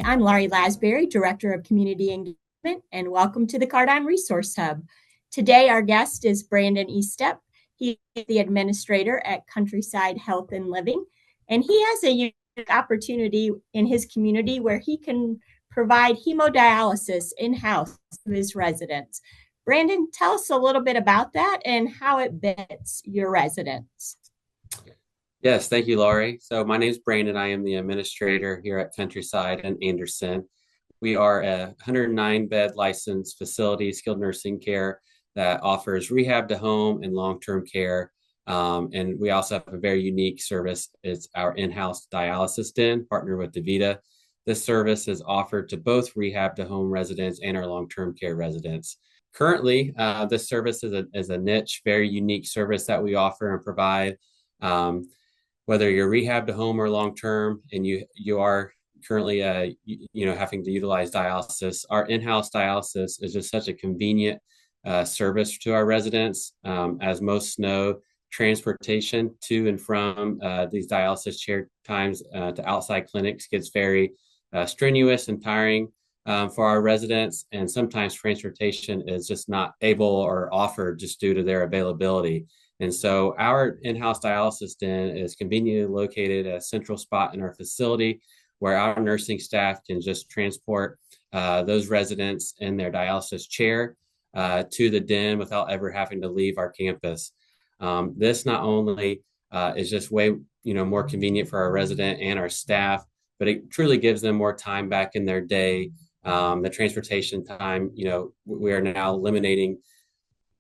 I'm Laurie Lasberry, Director of Community Engagement, and welcome to the Cardime Resource Hub. Today, our guest is Brandon Estep. He is the administrator at Countryside Health and Living, and he has a unique opportunity in his community where he can provide hemodialysis in-house to his residents. Brandon, tell us a little bit about that and how it benefits your residents. Yes, thank you, Laurie. So my name is Brandon. I am the administrator here at Countryside and Anderson. We are a 109-bed licensed facility, skilled nursing care that offers rehab to home and long-term care. And we also have a very unique service. It's our in-house dialysis den, partnered with DaVita. This service is offered to both rehab to home residents and our long-term care residents. Currently, this service is a niche, very unique service that we offer and provide. Whether you're rehab to home or long term, and you are currently having to utilize dialysis, our in-house dialysis is just such a convenient service to our residents. As most know, transportation to and from these dialysis chair times to outside clinics gets very strenuous and tiring for our residents, and sometimes transportation is just not able or offered just due to their availability. And so our in-house dialysis den is conveniently located at a central spot in our facility where our nursing staff can just transport those residents in their dialysis chair to the den without ever having to leave our campus. This not only is just way more convenient for our resident and our staff, but it truly gives them more time back in their day. The transportation time, we are now eliminating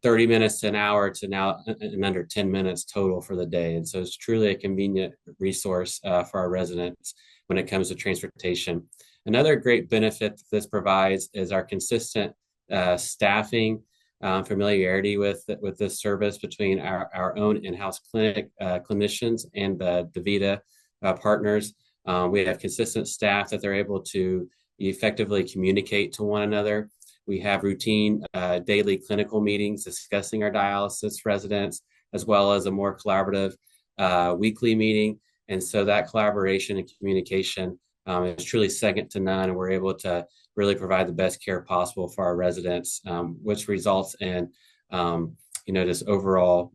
30 minutes to an hour to now in under 10 minutes total for the day. And so it's truly a convenient resource for our residents when it comes to transportation. Another great benefit that this provides is our consistent staffing, familiarity with this service between our own in-house clinic clinicians and the DaVita partners. We have consistent staff that they're able to effectively communicate to one another. We have routine daily clinical meetings discussing our dialysis residents, as well as a more collaborative weekly meeting. And so that collaboration and communication is truly second to none. And we're able to really provide the best care possible for our residents, which results in, just overall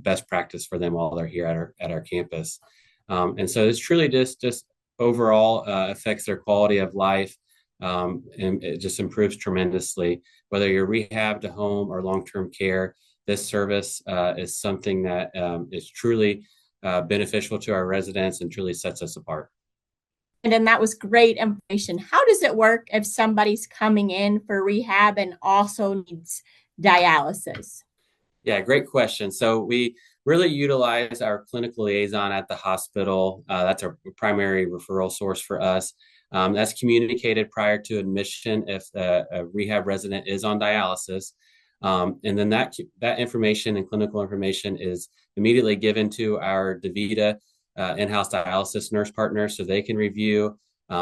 best practice for them while they're here at our campus. And so it's truly just overall affects their quality of life. And it just improves tremendously. Whether you're rehab to home or long-term care, this service is something that is truly beneficial to our residents and truly sets us apart. And that was great information. How does it work if somebody's coming in for rehab and also needs dialysis? Yeah, great question. So we really utilize our clinical liaison at the hospital. That's our primary referral source for us. That's communicated prior to admission if a rehab resident is on dialysis. And then that information and clinical information is immediately given to our DaVita in-house dialysis nurse partners so they can review.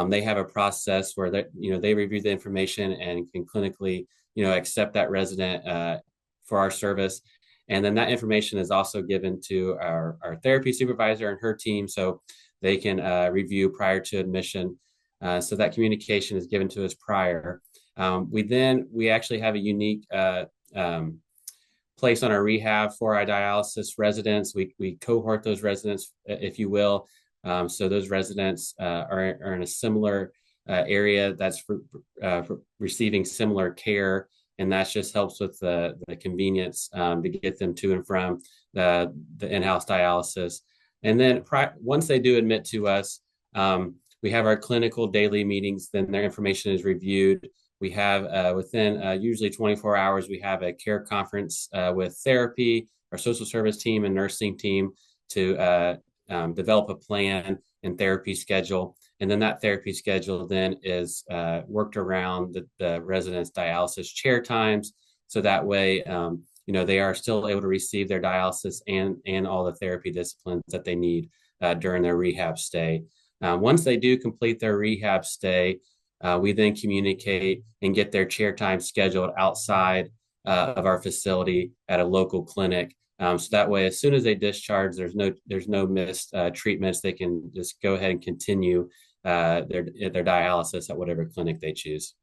They have a process where they review the information and can clinically accept that resident for our service. And then that information is also given to our therapy supervisor and her team so they can review prior to admission. So that communication is given to us prior. We actually have a unique place on our rehab for our dialysis residents. We cohort those residents, if you will. So those residents are in a similar area that's for receiving similar care. And that just helps with the convenience to get them to and from the in-house dialysis. And then once they do admit to us, we have our clinical daily meetings, then their information is reviewed. We have within usually 24 hours, we have a care conference with therapy, our social service team and nursing team to develop a plan and therapy schedule. And then that therapy schedule then is worked around the residents' dialysis chair times. So that way, they are still able to receive their dialysis and all the therapy disciplines that they need during their rehab stay. Once they do complete their rehab stay, we then communicate and get their chair time scheduled outside of our facility at a local clinic. So that way, as soon as they discharge, there's no missed treatments. They can just go ahead and continue their dialysis at whatever clinic they choose.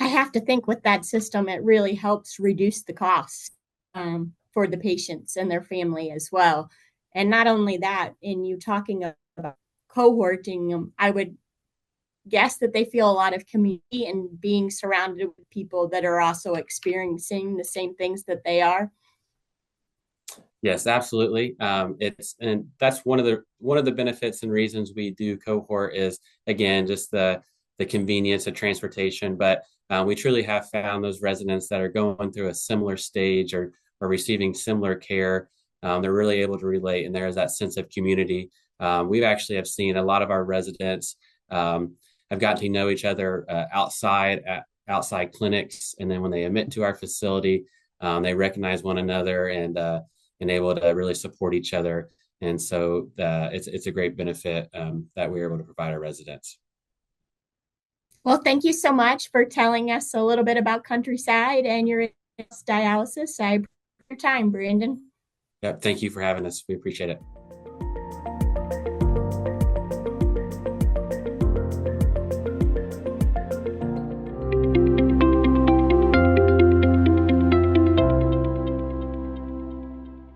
I have to think with that system, it really helps reduce the costs for the patients and their family as well. And not only that, in you talking about cohorting them, I would guess that they feel a lot of community and being surrounded with people that are also experiencing the same things that they are. Yes, absolutely. And that's one of the benefits and reasons we do cohort is again just the convenience of transportation. But we truly have found those residents that are going through a similar stage or receiving similar care. They're really able to relate, and there is that sense of community. We've actually have seen a lot of our residents have gotten to know each other outside clinics, and then when they admit to our facility, they recognize one another and able to really support each other. And so it's a great benefit that we're able to provide our residents. Well, thank you so much for telling us a little bit about Countryside and your dialysis. I appreciate your time, Brandon. Yeah, thank you for having us. We appreciate it.